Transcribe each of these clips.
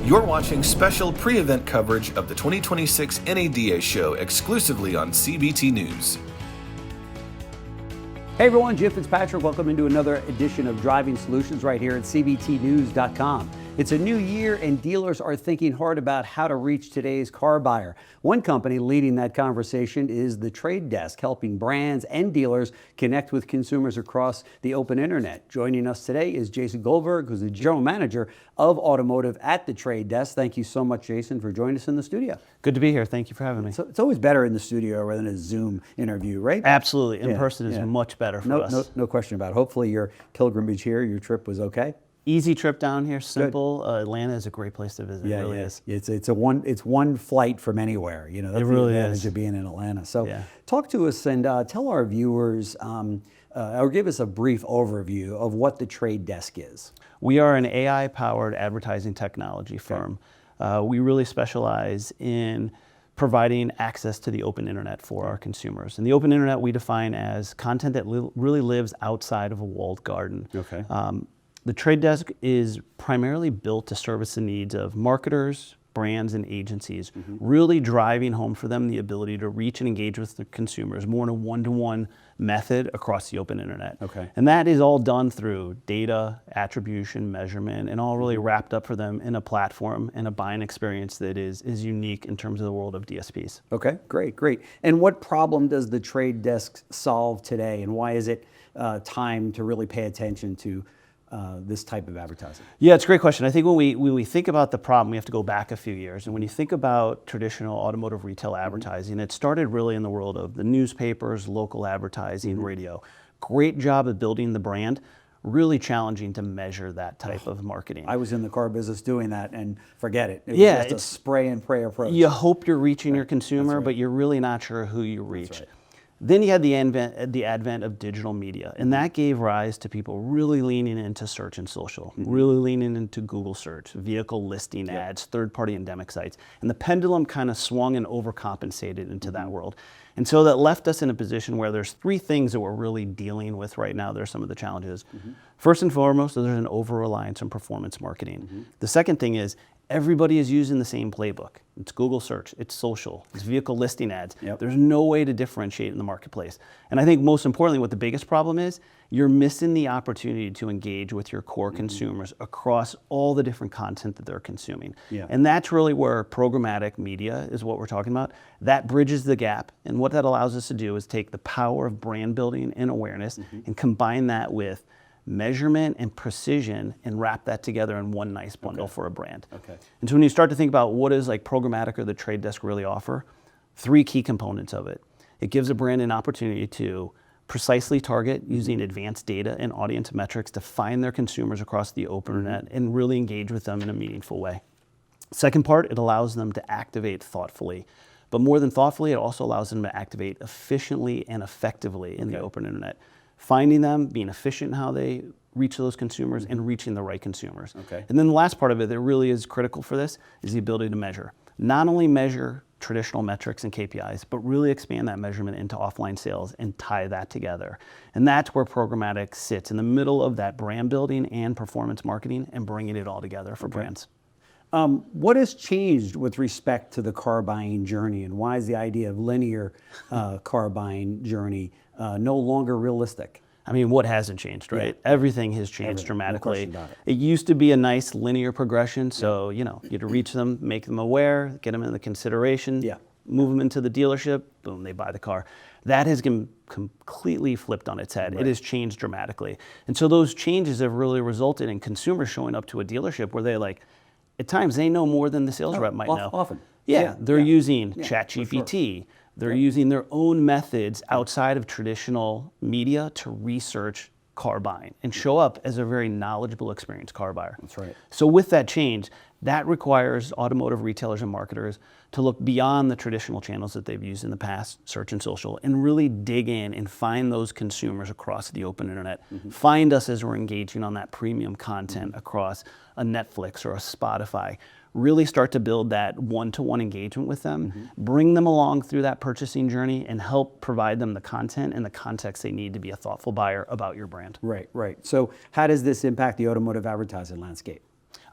You're watching special pre-event coverage of the 2026 NADA show exclusively on CBT News. Hey everyone, Jim Fitzpatrick. Welcome into another edition of Driving Solutions right here at CBTnews.com. It's a new year and dealers are thinking hard about how to reach today's car buyer. One company leading that conversation is the Trade Desk, helping brands and dealers connect with consumers across the open internet. Joining us today is Jason Goldberg, who's the general manager of Automotive at the Trade Desk. Thank you so much, Jason, for joining us in the studio. Good to be here. Thank you for having me. So it's always better in the studio rather than a Zoom interview, right? Absolutely. In person is much better for us. No question about it. Hopefully your pilgrimage here, your trip was okay. Easy trip down here, simple. Atlanta is a great place to visit. Yeah, it really is. It's one flight from anywhere. You know, that's it really the advantage is of being in Atlanta. So talk to us and tell our viewers or give us a brief overview of what the Trade Desk is. We are an AI-powered advertising technology firm. We really specialize in providing access to the open internet for our consumers. And the open internet we define as content that really lives outside of a walled garden. Okay. The Trade Desk is primarily built to service the needs of marketers, brands, and agencies, really driving home for them the ability to reach and engage with the consumers more in a one-to-one method across the open internet. Okay. And that is all done through data, attribution, measurement, and all really wrapped up for them in a platform and a buying experience that is unique in terms of the world of DSPs. Okay, great. And what problem does the Trade Desk solve today, and why is it time to really pay attention to this type of advertising? Yeah, it's a great question. I think when we think about the problem, we have to go back a few years. And when you think about traditional automotive retail advertising, it started really in the world of the newspapers, local advertising, radio. Great job of building the brand, really challenging to measure that type of marketing. I was in the car business doing that, and forget it. It was Yeah, just a spray and pray approach. You hope you're reaching your consumer, but you're really not sure who you reach. That's right. Then you had the advent of digital media, and that gave rise to people really leaning into search and social, really leaning into Google search, vehicle listing ads, third-party endemic sites. And the pendulum kind of swung and overcompensated into that world. And so that left us in a position where there's three things that we're really dealing with right now. There's some of the challenges. First and foremost, there's an over-reliance on performance marketing. The second thing is everybody is using the same playbook. It's Google search, it's social, it's vehicle listing ads. There's no way to differentiate in the marketplace. And I think most importantly, what the biggest problem is, you're missing the opportunity to engage with your core consumers across all the different content that they're consuming. And that's really where programmatic media is what we're talking about. That bridges the gap. And what that allows us to do is take the power of brand building and awareness and combine that with measurement and precision and wrap that together in one nice bundle for a brand. And so when you start to think about what is like Programmatic or the Trade Desk really offer, three key components of it. It gives a brand an opportunity to precisely target using advanced data and audience metrics to find their consumers across the open internet and really engage with them in a meaningful way. Second part, it allows them to activate thoughtfully. But more than thoughtfully, it also allows them to activate efficiently and effectively in the open internet. Finding them, being efficient in how they reach those consumers, and reaching the right consumers. And then the last part of it that really is critical for this is the ability to measure. Not only measure traditional metrics and KPIs, but really expand that measurement into offline sales and tie that together. And that's where Programmatic sits in the middle of that brand building and performance marketing and bringing it all together for brands. What has changed with respect to the car buying journey, and why is the idea of linear car buying journey no longer realistic? I mean, what hasn't changed, right? Everything has changed dramatically. No question about it used to be a nice linear progression. So, you know, you'd reach them, make them aware, get them in the consideration, move them into the dealership, boom, they buy the car. That has completely flipped on its head. It has changed dramatically. And so those changes have really resulted in consumers showing up to a dealership where they at times they know more than the sales rep might know. Often. They're using ChatGPT. They're using their own methods outside of traditional media to research car buying and show up as a very knowledgeable, experienced car buyer. That's right. So with that change, that requires automotive retailers and marketers to look beyond the traditional channels that they've used in the past, search and social, and really dig in and find those consumers across the open internet. Find us as we're engaging on that premium content across a Netflix or a Spotify. Really start to build that one-to-one engagement with them, bring them along through that purchasing journey, and help provide them the content and the context they need to be a thoughtful buyer about your brand. Right. So how does this impact the automotive advertising landscape?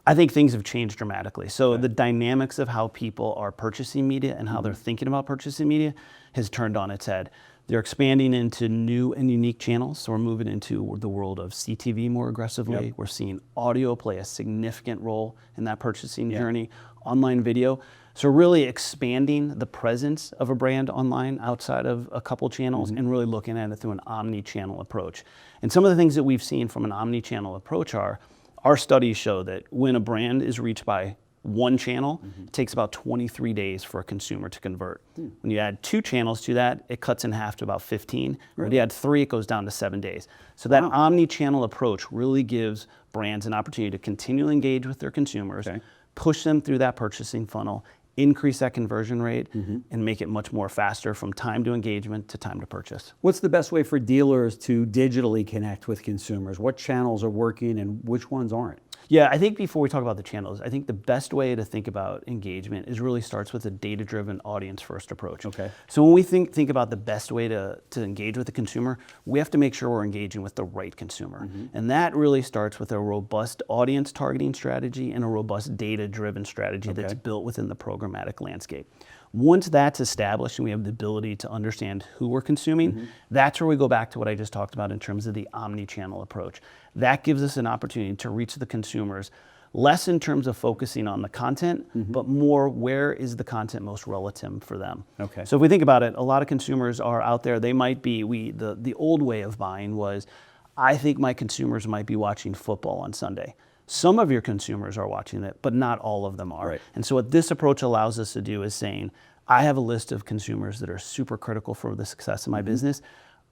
I think things have changed dramatically. So the dynamics of how people are purchasing media and how they're thinking about purchasing media has turned on its head. They're expanding into new and unique channels. So we're moving into the world of CTV more aggressively. We're seeing audio play a significant role in that purchasing journey, online video. So really expanding the presence of a brand online outside of a couple channels and really looking at it through an omni-channel approach. And some of the things that we've seen from an omni-channel approach are, our studies show that when a brand is reached by one channel, it takes about 23 days for a consumer to convert. When you add 2 channels to that, it cuts in half to about 15. When you add 3, it goes down to 7 days. So that omni-channel approach really gives brands an opportunity to continually engage with their consumers, push them through that purchasing funnel, increase that conversion rate, and make it much more faster from time to engagement to time to purchase. What's the best way for dealers to digitally connect with consumers? What channels are working and which ones aren't? Yeah, I think before we talk about the channels, I think the best way to think about engagement is really starts with a data-driven audience-first approach. So when we think about the best way to engage with the consumer, we have to make sure we're engaging with the right consumer. And that really starts with a robust audience targeting strategy and a robust data-driven strategy that's built within the programmatic landscape. Once that's established and we have the ability to understand who we're consuming, that's where we go back to what I just talked about in terms of the omni-channel approach. That gives us an opportunity to reach the consumers, less in terms of focusing on the content, but more where is the content most relative for them. So if we think about it, a lot of consumers are out there, they might be, the old way of buying was, I think my consumers might be watching football on Sunday. Some of your consumers are watching it, but not all of them are. And so what this approach allows us to do is saying, I have a list of consumers that are super critical for the success of my business.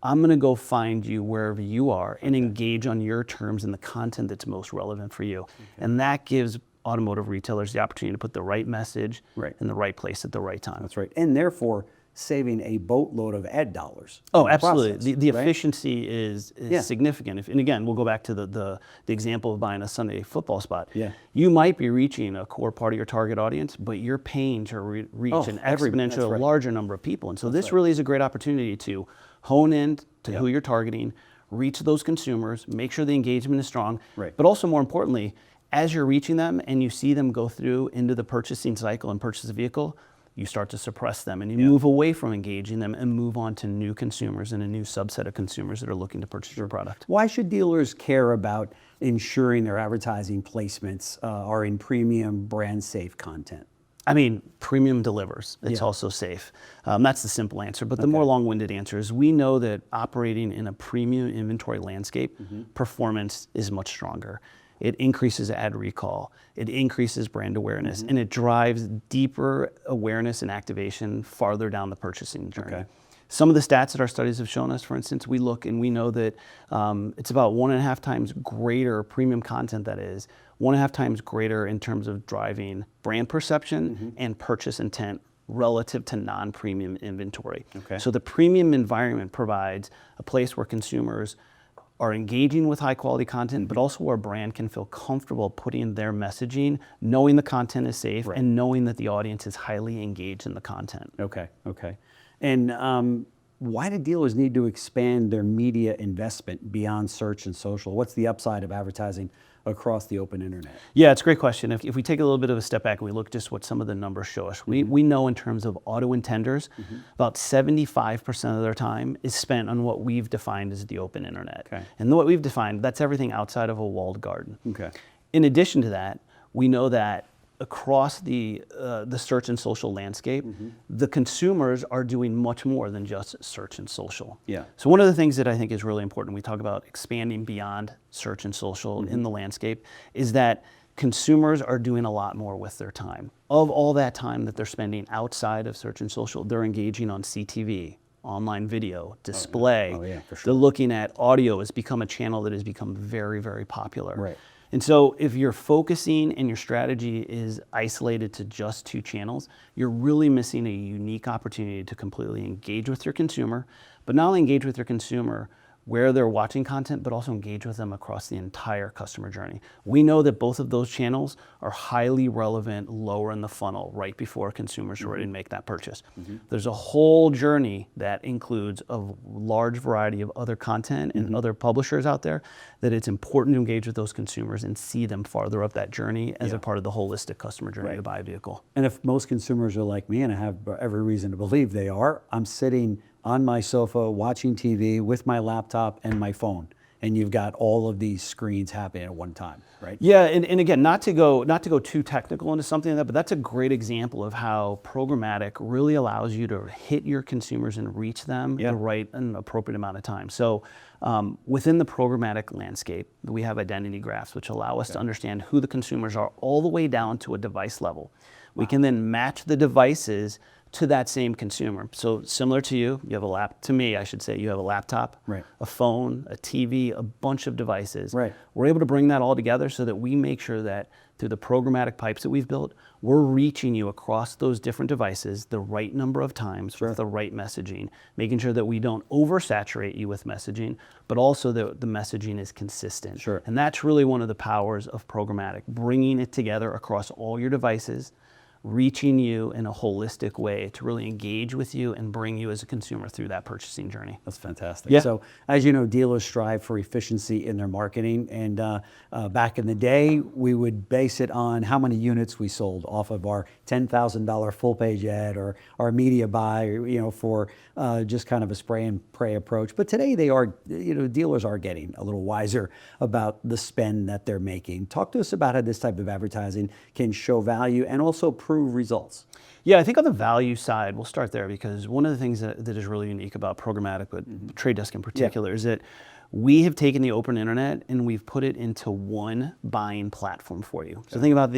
I'm gonna go find you wherever you are and engage on your terms and the content that's most relevant for you. And that gives automotive retailers the opportunity to put the right message in the right place at the right time. That's right. And therefore, saving a boatload of ad dollars. Oh, absolutely. The efficiency is significant. And again, we'll go back to the example of buying a Sunday football spot. You might be reaching a core part of your target audience, but you're paying to reach an exponential larger number of people. And so this really is a great opportunity to hone in to who you're targeting, reach those consumers, make sure the engagement is strong, but also more importantly, as you're reaching them and you see them go through into the purchasing cycle and purchase a vehicle, you start to suppress them and you move away from engaging them and move on to new consumers and a new subset of consumers that are looking to purchase your product. Why should dealers care about ensuring their advertising placements are in premium, brand safe content? I mean, premium delivers. It's also safe. That's the simple answer. But the more long-winded answer is we know that operating in a premium inventory landscape, performance is much stronger. It increases ad recall, it increases brand awareness, and it drives deeper awareness and activation farther down the purchasing journey. Some of the stats that our studies have shown us, for instance, we look and we know that it's about 1.5 times greater premium content, that is, 1.5 times greater in terms of driving brand perception and purchase intent relative to non-premium inventory. So the premium environment provides a place where consumers are engaging with high quality content, but also where a brand can feel comfortable putting their messaging, knowing the content is safe and knowing that the audience is highly engaged in the content. And why do dealers need to expand their media investment beyond search and social? What's the upside of advertising across the open internet? Yeah, it's a great question. If we take a little bit of a step back and we look just what some of the numbers show us, we know in terms of auto intenders, about 75% of their time is spent on what we've defined as the open internet. And what we've defined, that's everything outside of a walled garden. In addition to that, we know that across the search and social landscape, the consumers are doing much more than just search and social. So one of the things that I think is really important when we talk about expanding beyond search and social in the landscape is that consumers are doing a lot more with their time. Of all that time that they're spending outside of search and social, they're engaging on CTV, online video, display. They're looking at audio. Has become a channel that has become very, very popular. And so if you're focusing and your strategy is isolated to just 2 channels, you're really missing a unique opportunity to completely engage with your consumer, but not only engage with your consumer, where they're watching content, but also engage with them across the entire customer journey. We know that both of those channels are highly relevant lower in the funnel, right before consumers are ready to make that purchase. There's a whole journey that includes a large variety of other content and other publishers out there that it's important to engage with those consumers and see them farther up that journey as a part of the holistic customer journey to buy a vehicle. And if most consumers are like me, and I have every reason to believe they are, I'm sitting on my sofa watching TV with my laptop and my phone, and you've got all of these screens happening at one time, right? Yeah, and again, not to go too technical into something like that, but that's a great example of how programmatic really allows you to hit your consumers and reach them the right and appropriate amount of time. So within the programmatic landscape, we have identity graphs, which allow us to understand who the consumers are all the way down to a device level. We can then match the devices to that same consumer. So similar to you have a you have a laptop, a phone, a TV, a bunch of devices. We're able to bring that all together so that we make sure that through the programmatic pipes that we've built, we're reaching you across those different devices the right number of times with the right messaging, making sure that we don't oversaturate you with messaging, but also that the messaging is consistent. And that's really one of the powers of programmatic, bringing it together across all your devices, reaching you in a holistic way to really engage with you and bring you as a consumer through that purchasing journey. That's fantastic. So as you know, dealers strive for efficiency in their marketing, and back in the day, we would base it on how many units we sold off of our $10,000 full page ad or our media buy, for just kind of a spray and pray approach. But today they are, dealers are getting a little wiser about the spend that they're making. Talk to us about how this type of advertising can show value and also prove results. Yeah, I think on the value side, we'll start there, because one of the things that is really unique about programmatic, but Trade Desk in particular, is that we have taken the open internet and we've put it into one buying platform for you. So think about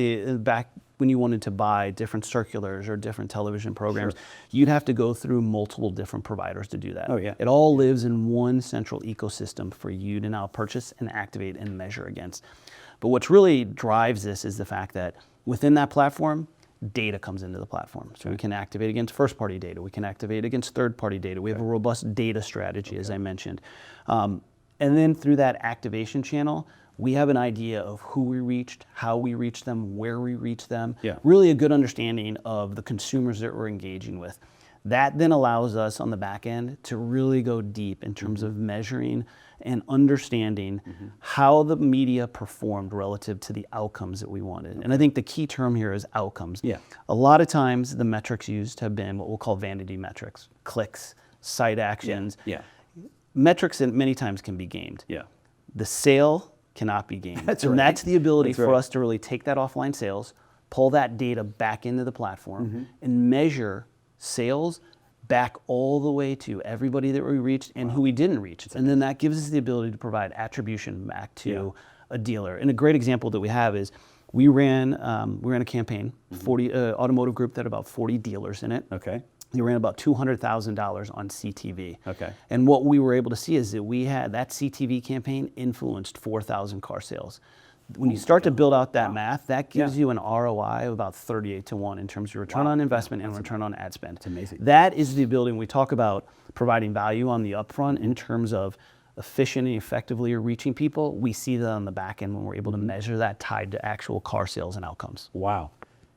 back when you wanted to buy different circulars or different television programs, you'd have to go through multiple different providers to do that. It all lives in one central ecosystem for you to now purchase and activate and measure against. But what really drives this is the fact that within that platform, data comes into the platform. So we can activate against first-party data. We can activate against third-party data. We have a robust data strategy, as I mentioned. And then through that activation channel, we have an idea of who we reached, how we reached them, where we reached them, really a good understanding of the consumers that we're engaging with. That then allows us on the back end to really go deep in terms of measuring and understanding how the media performed relative to the outcomes that we wanted. And I think the key term here is outcomes. A lot of times the metrics used have been what we'll call vanity metrics, clicks, site actions. Metrics many times can be gamed. The sale cannot be gamed. That's the ability for us to really take that offline sales, pull that data back into the platform, and measure sales back all the way to everybody that we reached and who we didn't reach. And then that gives us the ability to provide attribution back to a dealer. And a great example that we have is we ran a campaign, Automotive group that had about 40 dealers in it. They ran about $200,000 on CTV. And what we were able to see is that we had that CTV campaign influenced 4,000 car sales. When you start to build out that math, that gives you an ROI of about 38 to 1 in terms of return on investment and return on ad spend. It's amazing. That is the ability when we talk about providing value on the upfront in terms of efficient and effectively reaching people. We see that on the back end when we're able to measure that tied to actual car sales and outcomes. Wow.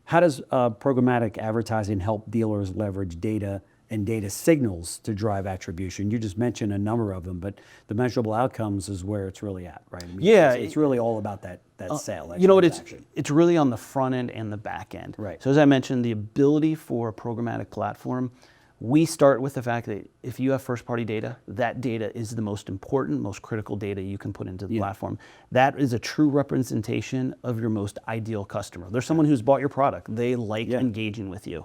How does programmatic advertising help dealers leverage data and data signals to drive attribution? You just mentioned a number of them, but the measurable outcomes is where it's really at, right? I mean, it's really all about that sale. That it's really on the front end and the back end. So as I mentioned, the ability for a programmatic platform, we start with the fact that if you have first-party data, that data is the most important, most critical data you can put into the platform. That is a true representation of your most ideal customer. There's someone who's bought your product. They like engaging with you.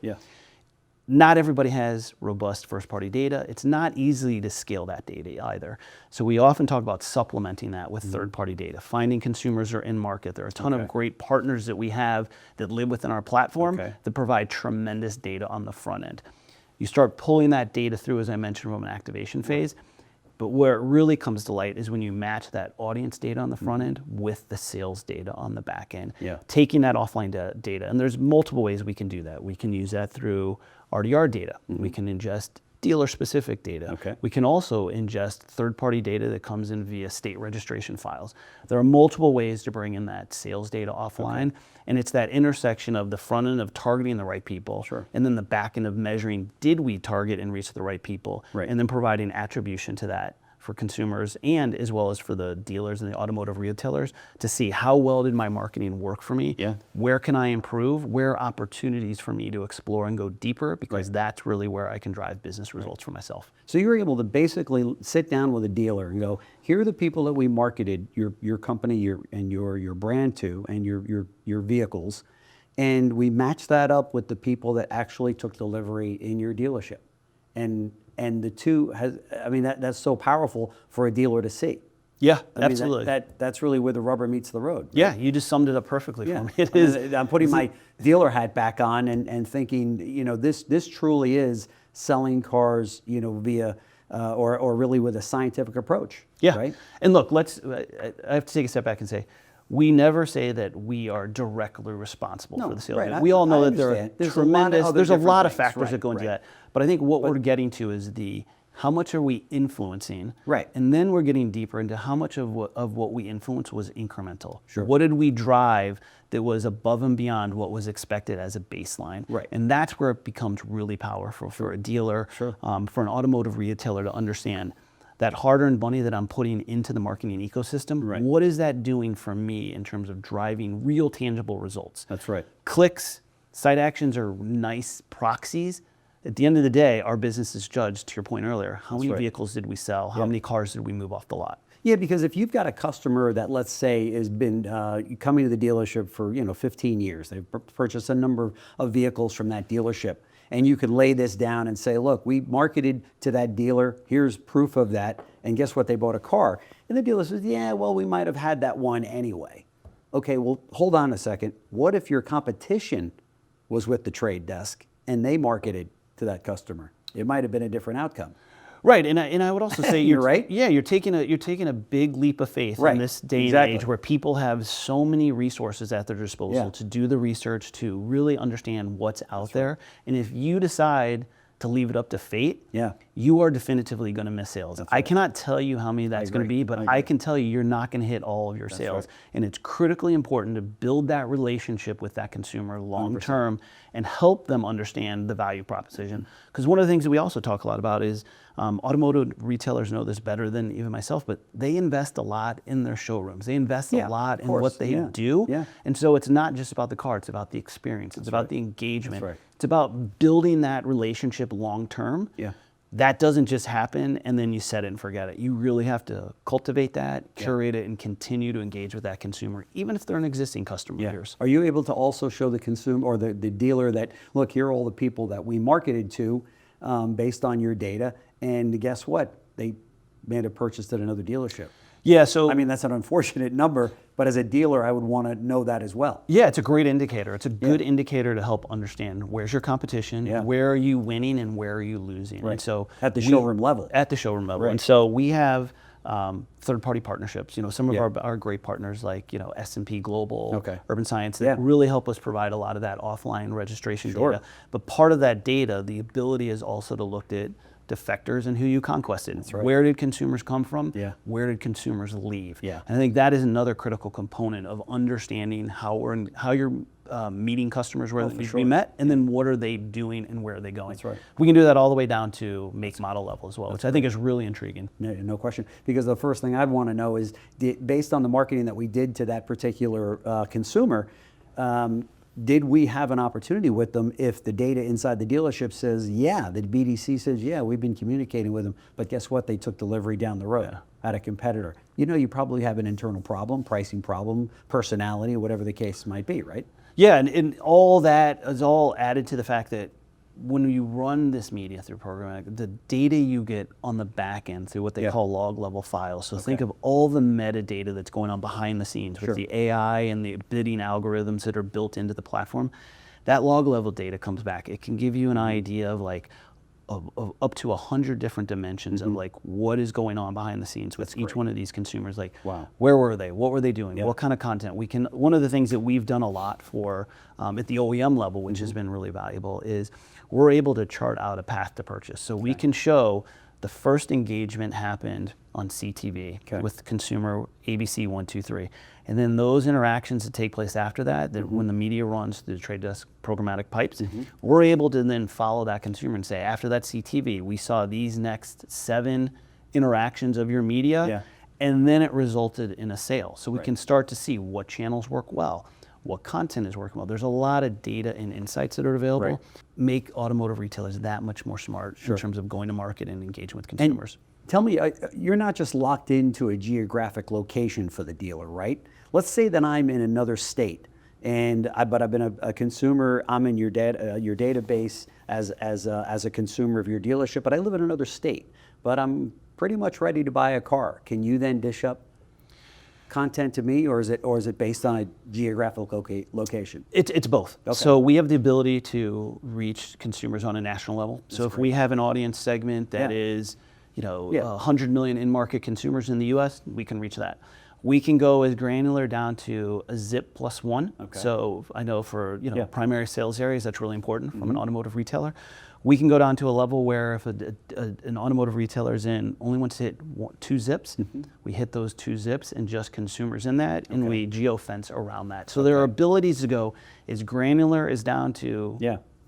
Not everybody has robust first-party data. It's not easy to scale that data either. So we often talk about supplementing that with third-party data, finding consumers that are in market. There are a ton of great partners that we have that live within our platform that provide tremendous data on the front end. You start pulling that data through, as I mentioned, from an activation phase. But where it really comes to light is when you match that audience data on the front end with the sales data on the back end, taking that offline data. And there's multiple ways we can do that. We can use that through RDR data. We can ingest dealer-specific data. Okay. We can also ingest third-party data that comes in via state registration files. There are multiple ways to bring in that sales data offline, and it's that intersection of the front end of targeting the right people, and then the back end of measuring, did we target and reach the right people, and then providing attribution to that for consumers and as well as for the dealers and the automotive retailers to see how well did my marketing work for me, where can I improve, where are opportunities for me to explore and go deeper, because that's really where I can drive business results for myself. So you're able to basically sit down with a dealer and go, here are the people that we marketed your company your brand to and your vehicles, and we match that up with the people that actually took delivery in your dealership. And the two has, I mean, that's so powerful for a dealer to see. Yeah, I mean, absolutely. That's really where the rubber meets the road. Right? Yeah, you just summed it up perfectly for me. It is. I'm putting my dealer hat back on and thinking, you know, this truly is selling cars, you know, via or really with a scientific approach. Yeah. Right. And look, I have to take a step back and say, we never say that we are directly responsible for the sales. Right. We all know that there's there's a lot of factors things. that go into that. But I think what we're getting to is how much are we influencing? Right. And then we're getting deeper into how much of what we influence was incremental. Sure. What did we drive that was above and beyond what was expected as a baseline? Right. And that's where it becomes really powerful for a dealer, for an automotive retailer to understand that hard-earned money that I'm putting into the marketing ecosystem, what is that doing for me in terms of driving real tangible results? That's right. Clicks, site actions are nice proxies. At the end of the day, our business is judged, to your point earlier, how many vehicles did we sell? How many cars did we move off the lot? Yeah, because if you've got a customer that, let's say, has been coming to the dealership for 15 years, they've purchased a number of vehicles from that dealership, and you could lay this down and say, look, we marketed to that dealer, here's proof of that, and guess what, they bought a car. And the dealer says, yeah, well, we might have had that one anyway. Okay, well, hold on a second. What if your competition was with the trade desk and they marketed to that customer? It might have been a different outcome. Right, and I would also say you're right. Yeah, you're taking a big leap of faith in this day and age where people have so many resources at their disposal to do the research, to really understand what's out there. And if you decide to leave it up to fate, you are definitively going to miss sales. I cannot tell you how many that's going to be, but I can tell you you're not going to hit all of your sales. And it's critically important to build that relationship with that consumer long term and help them understand the value proposition. Because one of the things that we also talk a lot about is automotive retailers know this better than even myself, but they invest a lot in their showrooms. They invest a lot in what they do. And so it's not just about the car, it's about the experience. It's about the engagement. It's about building that relationship long term. That doesn't just happen and then you set it and forget it. You really have to cultivate that, curate it, and continue to engage with that consumer, even if they're an existing customer of yours. Are you able to also show the consumer or the dealer that, look, here are all the people that we marketed to based on your data, and guess what? They made a purchase at another dealership. Yeah, so I mean, that's an unfortunate number, but as a dealer, I would want to know that as well. Yeah, it's a great indicator. It's a good indicator to help understand where's your competition, where are you winning, and where are you losing. And so at the showroom level. At the showroom level. And so we have third-party partnerships. Some of our great partners like S&P Global, Urban Science, that really help us provide a lot of that offline registration data. But part of that data, the ability is also to look at defectors and who you conquested. Where did consumers come from? Where did consumers leave? And I think that is another critical component of understanding how you're meeting customers where they need to be met, and then what are they doing and where are they going. We can do that all the way down to make model level as well, which I think is really intriguing. No question. Because the first thing I'd want to know is, based on the marketing that we did to that particular consumer, did we have an opportunity with them if the data inside the dealership says, the BDC says, we've been communicating with them, but guess what? They took delivery down the road at a competitor. You probably have an internal problem, pricing problem, personality, whatever the case might be, right? Yeah, and all that is all added to the fact that when you run this media through Programmatic, the data you get on the back end through what they call log level files. So think of all the metadata that's going on behind the scenes with the AI and the bidding algorithms that are built into the platform. That log level data comes back. It can give you an idea of like, of up to 100 different dimensions of like what is going on behind the scenes with each one of these consumers. Like, where were they? What were they doing? What kind of content? One of the things that we've done a lot for at the OEM level, which has been really valuable, is we're able to chart out a path to purchase. So we can show the first engagement happened on CTV with consumer ABC 1, 2, 3. And then those interactions that take place after that, when the media runs through the Trade Desk programmatic pipes, we're able to then follow that consumer and say, after that CTV, we saw these next 7 interactions of your media, and then it resulted in a sale. So we can start to see what channels work well, what content is working well. There's a lot of data and insights that are available. Make automotive retailers that much more smart in terms of going to market and engaging with consumers. And tell me, you're not just locked into a geographic location for the dealer, right? Let's say that I'm in another state, but I've been a consumer. I'm in your database as a consumer of your dealership, but I live in another state. But I'm pretty much ready to buy a car. Can you then dish up content to me, or is it based on a geographic location? It's both. Okay. So we have the ability to reach consumers on a national level. So if we have an audience segment that is, 100 million in-market consumers in the U.S., we can reach that. We can go as granular down to a zip plus 1. Okay. So I know for primary sales areas, that's really important from an automotive retailer. We can go down to a level where if an automotive retailer is only wants to hit 2 zips, we hit those 2 zips and just consumers in that, and we geofence around that. So there are abilities to go as granular as down to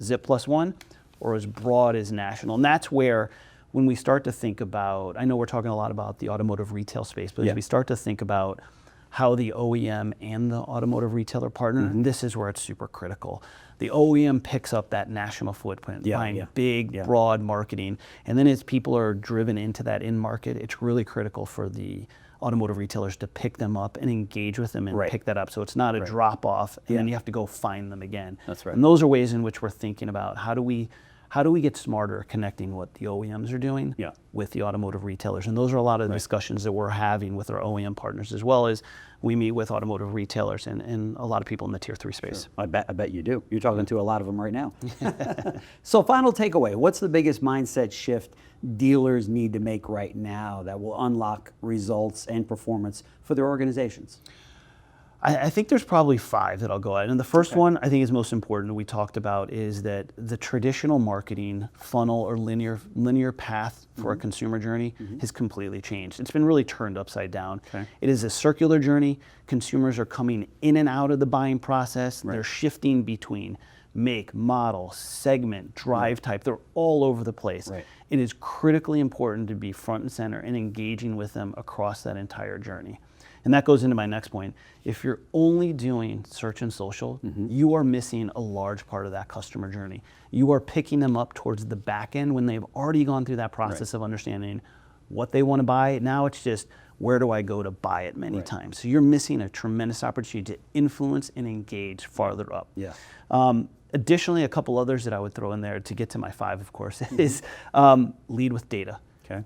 zip plus 1, or as broad as national. And that's where, when we start to think about, I know we're talking a lot about the automotive retail space, but as we start to think about how the OEM and the automotive retailer partner, this is where it's super critical. The OEM picks up that national footprint, buying big, broad marketing, and then as people are driven into that in-market, it's really critical for the automotive retailers to pick them up and engage with them and pick that up. So it's not a drop-off, and then you have to go find them again. That's right. And those are ways in which we're thinking about how do we get smarter connecting what the OEMs are doing with the automotive retailers? And those are a lot of the discussions that we're having with our OEM partners, as well as we meet with automotive retailers and a lot of people in the tier 3 space. Sure. I bet you do. You're talking to a lot of them right now. So final takeaway, what's the biggest mindset shift dealers need to make right now that will unlock results and performance for their organizations? I think there's probably 5 that I'll go at. And the first one I think is most important, we talked about, is that the traditional marketing funnel or linear path for a consumer journey has completely changed. It's been really turned upside down. It is a circular journey. Consumers are coming in and out of the buying process. They're shifting between make, model, segment, drive type. They're all over the place. It is critically important to be front and center and engaging with them across that entire journey. And that goes into my next point. If you're only doing search and social, you are missing a large part of that customer journey. You are picking them up towards the back end when they've already gone through that process of understanding what they want to buy. Now it's just, where do I go to buy it many times? So you're missing a tremendous opportunity to influence and engage farther up. Additionally, a couple others that I would throw in there to get to my 5, of course, is lead with data.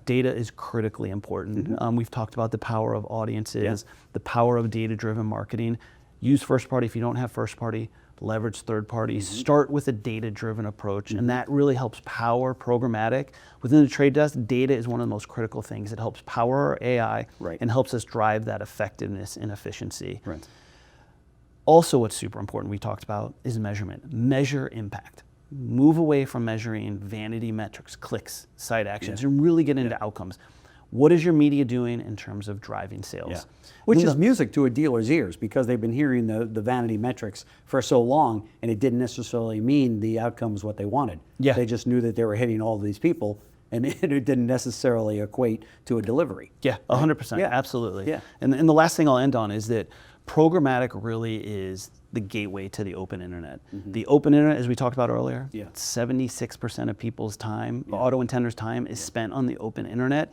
Data is critically important. We've talked about the power of audiences, the power of data-driven marketing. Use first party if you don't have first party. Leverage third parties. Start with a data-driven approach, and that really helps power programmatic. Within the Trade Desk, data is one of the most critical things. It helps power our AI and helps us drive that effectiveness and efficiency. Also, what's super important we talked about is measurement. Measure impact. Move away from measuring vanity metrics, clicks, site actions, and really get into outcomes. What is your media doing in terms of driving sales? Which is music to a dealer's ears, because they've been hearing the vanity metrics for so long, and it didn't necessarily mean the outcome was what they wanted. They just knew that they were hitting all of these people, and it didn't necessarily equate to a delivery. 100%, absolutely. And the last thing I'll end on is that programmatic really is the gateway to the open internet. The open internet, as we talked about earlier, 76% of people's time, auto intenders' time, is spent on the open internet.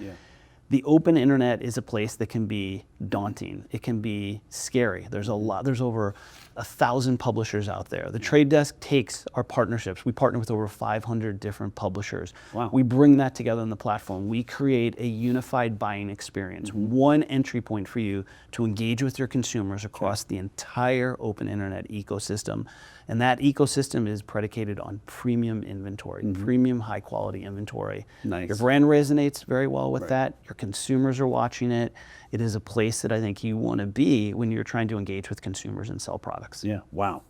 The open internet is a place that can be daunting. It can be scary. There's over 1,000 publishers out there. The Trade Desk takes our partnerships. We partner with over 500 different publishers. Wow. We bring that together in the platform. We create a unified buying experience, one entry point for you to engage with your consumers across the entire open internet ecosystem. And that ecosystem is predicated on premium inventory, premium high quality inventory. Nice. Your brand resonates very well with that. Your consumers are watching it. It is a place that I think you want to be when you're trying to engage with consumers and sell products. Yeah, wow.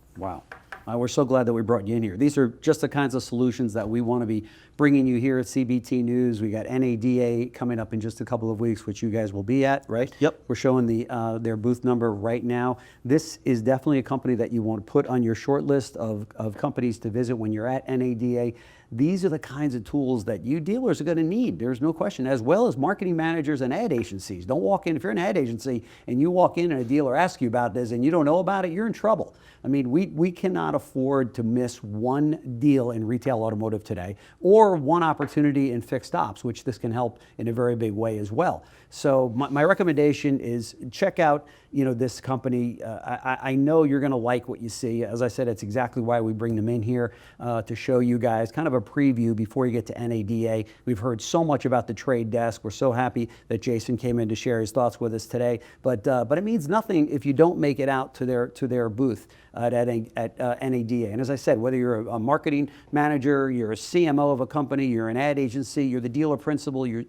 We're so glad that we brought you in here. These are just the kinds of solutions that we want to be bringing you here at CBT News. We got NADA coming up in just a couple of weeks, which you guys will be at, right? Yep. We're showing their booth number right now. This is definitely a company that you want to put on your short list of companies to visit when you're at NADA. These are the kinds of tools that you dealers are going to need. There's no question, as well as marketing managers and ad agencies. Don't walk in, if you're an ad agency and you walk in and a dealer asks you about this and you don't know about it, you're in trouble. I mean, we cannot afford to miss one deal in retail automotive today or one opportunity in fixed ops, which this can help in a very big way as well. So my recommendation is check out this company. I know you're going to like what you see. As I said, it's exactly why we bring them in here to show you guys kind of a preview before you get to NADA. We've heard so much about the Trade Desk. We're so happy that Jason came in to share his thoughts with us today. But it means nothing if you don't make it out to their booth at NADA. And as I said, whether you're a marketing manager, you're a CMO of a company, you're an ad agency, you're the dealer principal, you're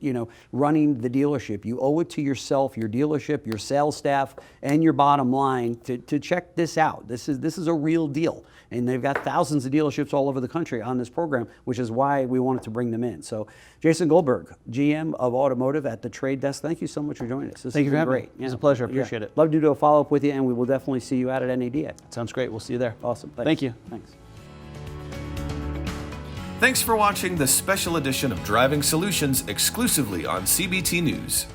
running the dealership, you owe it to yourself, your dealership, your sales staff, and your bottom line to check this out. This is a real deal. And they've got thousands of dealerships all over the country on this program, which is why we wanted to bring them in. So Jason Goldberg, GM of Automotive at the Trade Desk, thank you so much for joining us. Thank you for having me. It was a pleasure. I appreciate it. Love to do a follow-up with you, and we will definitely see you out at NADA. Sounds great. We'll see you there. Awesome. Thanks. Thank you. Thanks. Thanks for watching this special edition of Driving Solutions exclusively on CBT News.